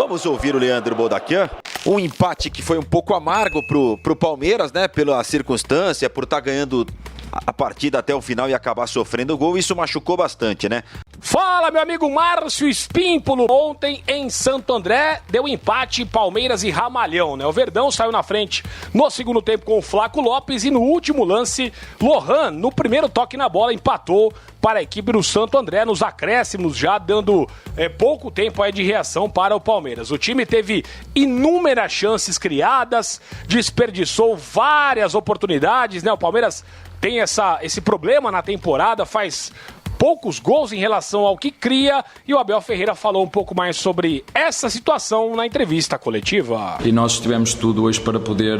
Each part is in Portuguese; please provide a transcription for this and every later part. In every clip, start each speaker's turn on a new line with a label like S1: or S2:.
S1: Vamos ouvir o Leandro Bodaquian. Um empate que foi um pouco amargo pro Palmeiras, né? Pela circunstância, por estar ganhando a partida até o final e acabar sofrendo o gol. Isso machucou bastante, né?
S2: Fala, meu amigo Márcio Espímpolo. Ontem em Santo André deu empate Palmeiras e Ramalhão, né? O Verdão saiu na frente no segundo tempo com o Flaco Lopes e no último lance, Lohan, no primeiro toque na bola, empatou para a equipe do Santo André nos acréscimos, já dando pouco tempo aí de reação para o Palmeiras. O time teve inúmeras chances criadas, desperdiçou várias oportunidades, né? O Palmeiras tem esse problema na temporada, faz poucos gols em relação ao que cria, e o Abel Ferreira falou um pouco mais sobre essa situação na entrevista coletiva.
S3: E nós tivemos tudo hoje para poder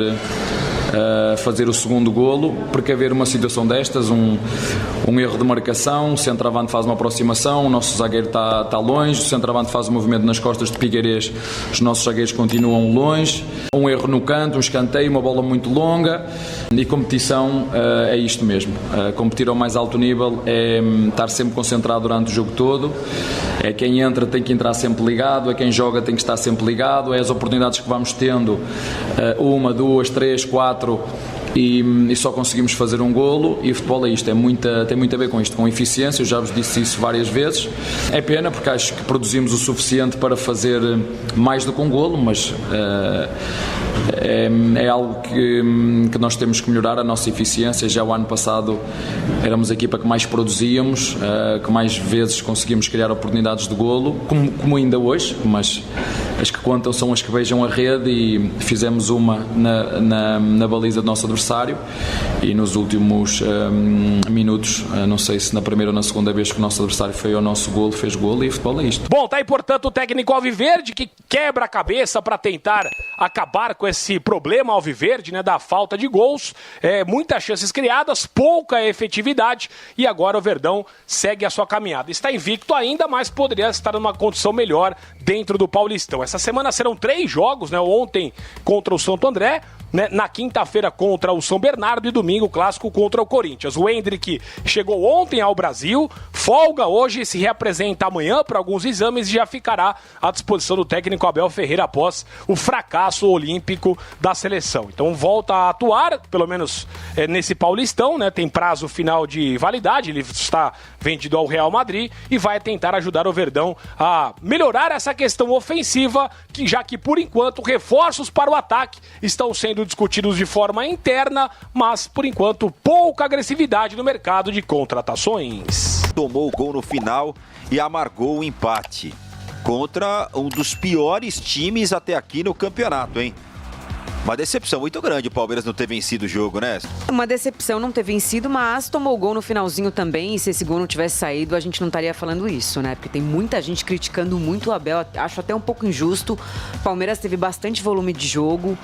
S3: fazer o segundo golo, porque haver uma situação destas, um erro de marcação, o centroavante faz uma aproximação, o nosso zagueiro está longe, o centroavante faz um movimento nas costas de Piquerez, os nossos zagueiros continuam longe, um erro no canto, um escanteio, uma bola muito longa, e competição é isto mesmo. Competir ao mais alto nível é estar sempre concentrado durante o jogo todo, é quem entra tem que entrar sempre ligado, é quem joga tem que estar sempre ligado, é as oportunidades que vamos tendo, 1, 2, 3, 4, e só conseguimos fazer um golo, e o futebol é isto, tem muito a ver com isto, com eficiência. Eu já vos disse isso várias vezes. É pena porque acho que produzimos o suficiente para fazer mais do que um golo, mas é algo que nós temos que melhorar, a nossa eficiência. Já o ano passado éramos a equipa que mais produzíamos, que mais vezes conseguimos criar oportunidades de golo, como ainda hoje, mas as que contam são as que beijam a rede, e fizemos uma na baliza do nosso adversário, e nos últimos minutos, não sei se na primeira ou na segunda vez que o nosso adversário foi ao nosso golo, fez golo, e o futebol é isto.
S2: Bom, tá aí, portanto, o técnico alviverde que quebra a cabeça para tentar acabar com esse problema alviverde, né, da falta de gols, muitas chances criadas, pouca efetividade, e agora o Verdão segue a sua caminhada. Está invicto ainda, mas poderia estar numa condição melhor dentro do Paulistão. Essa semana serão 3 jogos, né? Ontem contra o Santo André, né? Na quinta-feira contra o São Bernardo, e domingo o clássico contra o Corinthians. O Endrick chegou ontem ao Brasil, folga hoje, se reapresenta amanhã para alguns exames e já ficará à disposição do técnico Abel Ferreira após o fracasso olímpico da seleção. Então volta a atuar, pelo menos nesse Paulistão, né? Tem prazo final de validade, ele está vendido ao Real Madrid e vai tentar ajudar o Verdão a melhorar essa questão ofensiva, já que por enquanto reforços para o ataque estão sendo discutidos de forma interna, mas por enquanto pouca agressividade no mercado de contratações.
S1: Tomou o gol no final e amargou o empate contra um dos piores times até aqui no campeonato, hein? Uma decepção muito grande o Palmeiras não ter vencido o jogo, né?
S4: Uma decepção não ter vencido, mas tomou o gol no finalzinho também. E se esse gol não tivesse saído, a gente não estaria falando isso, né? Porque tem muita gente criticando muito o Abel. Acho até um pouco injusto. O Palmeiras teve bastante volume de jogo.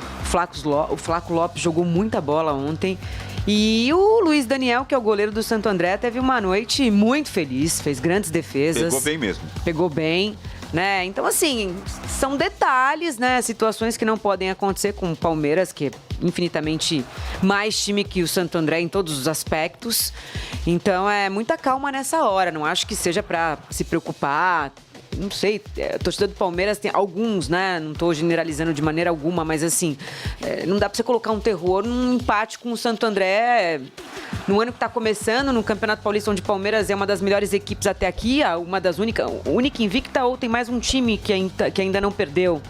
S4: O Flaco Lopes jogou muita bola ontem. E o Luiz Daniel, que é o goleiro do Santo André, teve uma noite muito feliz. Fez grandes defesas.
S1: Pegou bem mesmo.
S4: Pegou bem. Né? Então, assim, são detalhes, né? Situações que não podem acontecer com o Palmeiras, que é infinitamente mais time que o Santo André em todos os aspectos. Então, é muita calma nessa hora. Não acho que seja para se preocupar. Não sei, a torcida do Palmeiras tem alguns, né? Não estou generalizando de maneira alguma, mas assim, não dá para você colocar um terror num empate com o Santo André no ano que está começando, no Campeonato Paulista, onde o Palmeiras é uma das melhores equipes até aqui, uma das única invicta, ou tem mais um time que ainda não perdeu.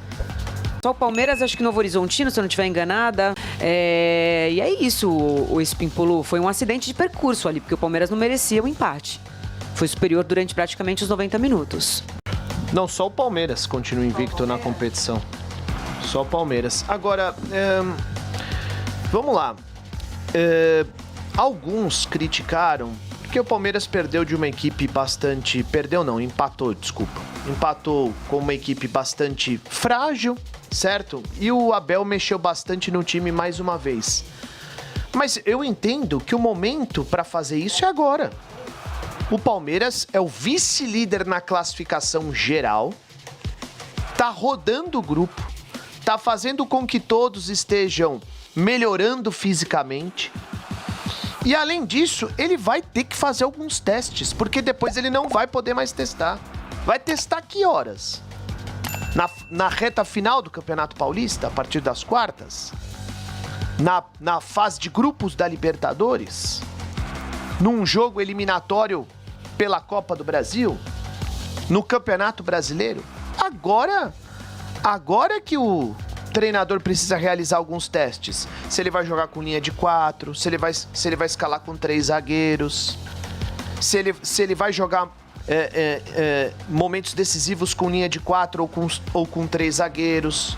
S4: Só o Palmeiras, acho que Novo Horizontino, se eu não estiver enganada. E é isso, o Espímpolo. Foi um acidente de percurso ali, porque o Palmeiras não merecia o empate. Foi superior durante praticamente os 90 minutos.
S5: Não, só o Palmeiras continua invicto na competição. Só o Palmeiras. Agora, vamos lá. Alguns criticaram porque o Palmeiras perdeu de uma equipe bastante... Perdeu não, empatou, desculpa. Empatou com uma equipe bastante frágil, certo? E o Abel mexeu bastante no time mais uma vez. Mas eu entendo que o momento para fazer isso é agora. O Palmeiras é o vice-líder na classificação geral, tá rodando o grupo, tá fazendo com que todos estejam melhorando fisicamente. E além disso, ele vai ter que fazer alguns testes, porque depois ele não vai poder mais testar. Vai testar que horas? na reta final do Campeonato Paulista, a partir das quartas, na fase de grupos da Libertadores, num jogo eliminatório pela Copa do Brasil, no Campeonato Brasileiro. Agora é que o treinador precisa realizar alguns testes. Se ele vai jogar com linha de 4, se ele vai escalar com 3 zagueiros, se ele vai jogar momentos decisivos com linha de 4 ou com 3 zagueiros,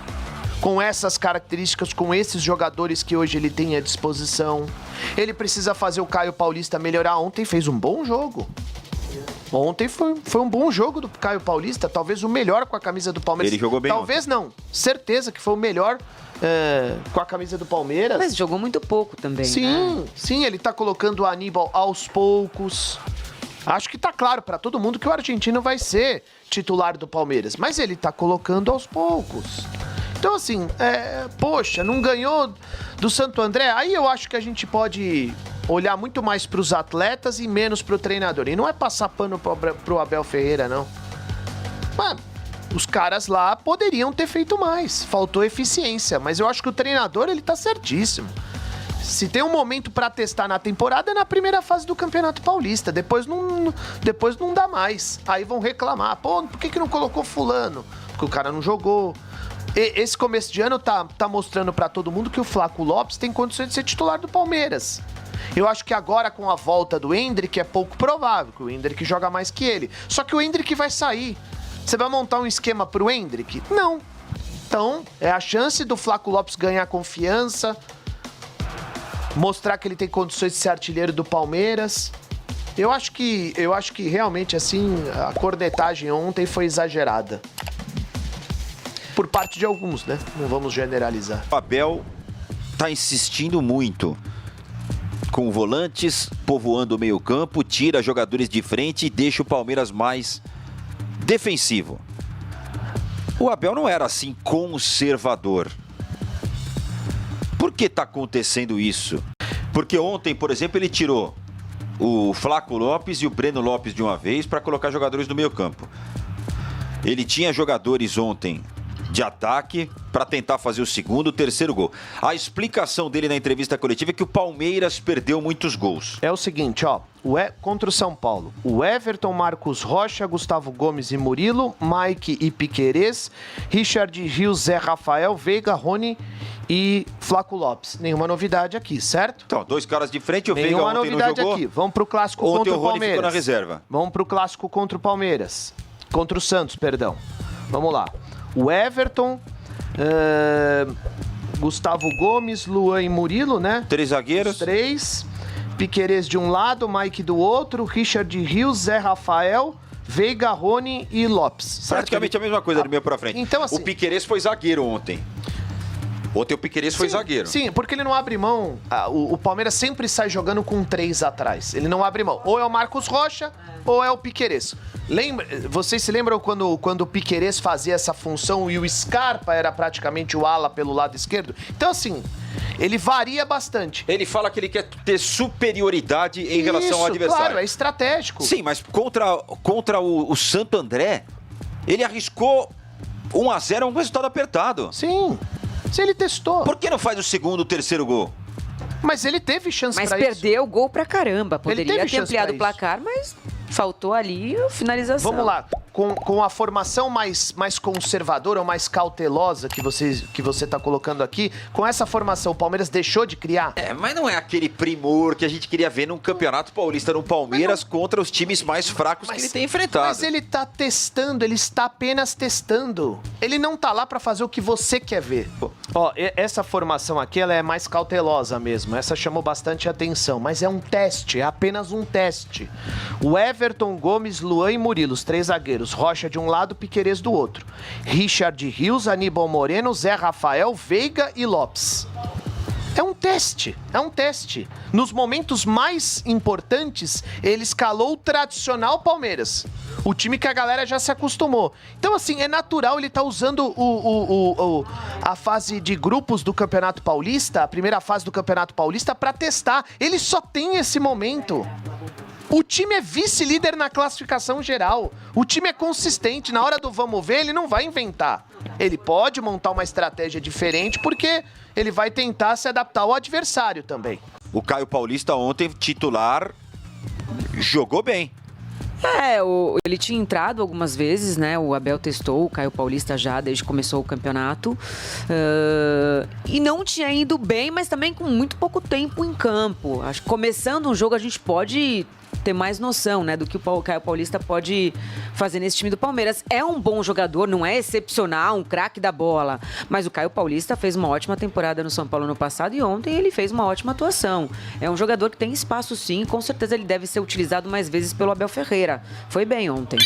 S5: com essas características, com esses jogadores que hoje ele tem à disposição. Ele precisa fazer o Caio Paulista melhorar. Ontem fez um bom jogo. Ontem foi um bom jogo do Caio Paulista, talvez o melhor com a camisa do Palmeiras.
S1: Ele jogou bem.
S5: Talvez não, certeza que foi o melhor com a camisa do Palmeiras.
S4: Mas jogou muito pouco também, né?
S5: Sim, ele tá colocando o Aníbal aos poucos. Acho que tá claro pra todo mundo que o argentino vai ser titular do Palmeiras, mas ele tá colocando aos poucos. Então, assim, poxa, não ganhou do Santo André? Aí eu acho que a gente pode olhar muito mais pros atletas e menos pro treinador. E não é passar pano pro Abel Ferreira, não. Mas os caras lá poderiam ter feito mais. Faltou eficiência, mas eu acho que o treinador, ele tá certíssimo. Se tem um momento pra testar na temporada, é na primeira fase do Campeonato Paulista. Depois não dá mais. Aí vão reclamar. Pô, por que não colocou fulano? Porque o cara não jogou. Esse começo de ano tá mostrando pra todo mundo que o Flaco Lopes tem condições de ser titular do Palmeiras. Eu acho que agora, com a volta do Endrick, é pouco provável que o Endrick joga mais que ele. Só que o Endrick vai sair. Você vai montar um esquema pro Endrick? Não. Então, é a chance do Flaco Lopes ganhar confiança, mostrar que ele tem condições de ser artilheiro do Palmeiras. Eu acho que realmente, assim, a cornetagem ontem foi exagerada. Por parte de alguns, né? Não vamos generalizar.
S1: O Abel tá insistindo muito com volantes, povoando o meio-campo, tira jogadores de frente e deixa o Palmeiras mais defensivo. O Abel não era assim conservador. Por que tá acontecendo isso? Porque ontem, por exemplo, ele tirou o Flaco Lopes e o Breno Lopes de uma vez para colocar jogadores no meio-campo. Ele tinha jogadores ontem de ataque para tentar fazer o segundo, o terceiro gol. A explicação dele na entrevista coletiva é que o Palmeiras perdeu muitos gols.
S5: É o seguinte, ó, contra o São Paulo, o Everton, Marcos Rocha, Gustavo Gomes e Murilo, Mike e Piquerez, Richard Rios, Zé Rafael, Veiga, Rony e Flaco Lopes. Nenhuma novidade aqui, certo?
S1: Então, 2 caras de frente, o Veiga
S5: Nenhuma
S1: ontem
S5: novidade
S1: não jogou.
S5: aqui. Vamos pro clássico
S1: ontem
S5: contra o
S1: Rony
S5: Palmeiras.
S1: ficou na reserva.
S5: Vamos pro clássico contra o Palmeiras. Contra o Santos, perdão. Vamos lá. O Everton, Gustavo Gomes, Luan e Murilo, né?
S1: 3 zagueiros.
S5: Os 3. Piquerez de um lado, Mike do outro, Richard Rios, Zé Rafael, Veiga, Rony e Lopes.
S1: Praticamente a mesma coisa do meio pra frente.
S5: Então, assim,
S1: o Piquerez foi zagueiro ontem. Ontem o Piquerez foi zagueiro.
S5: Sim, porque ele não abre mão. O Palmeiras sempre sai jogando com 3 atrás. Ele não abre mão. Ou é o Marcos Rocha, ou é o Piquerez. Vocês se lembram quando o Piquerez fazia essa função e o Scarpa era praticamente o ala pelo lado esquerdo? Então, assim, ele varia bastante.
S1: Ele fala que ele quer ter superioridade em relação ao adversário.
S5: Claro, é estratégico.
S1: Sim, mas contra o Santo André, ele arriscou 1-0, um resultado apertado.
S5: Sim. Se ele testou.
S1: Por que não faz o segundo, o terceiro gol?
S5: Mas ele teve chance pra isso.
S4: Mas perdeu o gol pra caramba. Poderia ter ampliado o
S5: pra
S4: placar, mas faltou ali a finalização.
S5: Vamos lá. Com a formação mais conservadora ou mais cautelosa que você tá colocando aqui, com essa formação, o Palmeiras deixou de criar?
S1: Mas não é aquele primor que a gente queria ver num Campeonato Paulista, no Palmeiras, contra os times mais fracos que ele tem enfrentado.
S5: Mas ele tá testando, ele está apenas testando. Ele não tá lá pra fazer o que você quer ver. Ó, essa formação aqui, ela é mais cautelosa mesmo. Essa chamou bastante atenção, mas é um teste, é apenas um teste. O Everton, Gomes, Luan e Murilo, os 3 zagueiros. Rocha de um lado, Piquerez do outro. Richard Rios, Aníbal Moreno, Zé Rafael, Veiga e Lopes. É um teste, é um teste. Nos momentos mais importantes, ele escalou o tradicional Palmeiras. O time que a galera já se acostumou. Então, assim, é natural ele estar usando a fase de grupos do Campeonato Paulista, a primeira fase do Campeonato Paulista, para testar. Ele só tem esse momento. O time é vice-líder na classificação geral. O time é consistente. Na hora do vamos ver, ele não vai inventar. Ele pode montar uma estratégia diferente porque ele vai tentar se adaptar ao adversário também.
S1: O Caio Paulista ontem, titular, jogou bem.
S4: Ele tinha entrado algumas vezes, né? O Abel testou o Caio Paulista já desde que começou o campeonato. E não tinha ido bem, mas também com muito pouco tempo em campo. Acho que começando um jogo a gente pode ter mais noção, né, do que o Caio Paulista pode fazer nesse time do Palmeiras. É um bom jogador, não é excepcional, um craque da bola, mas o Caio Paulista fez uma ótima temporada no São Paulo no passado e ontem ele fez uma ótima atuação. É um jogador que tem espaço sim, com certeza ele deve ser utilizado mais vezes pelo Abel Ferreira. Foi bem ontem.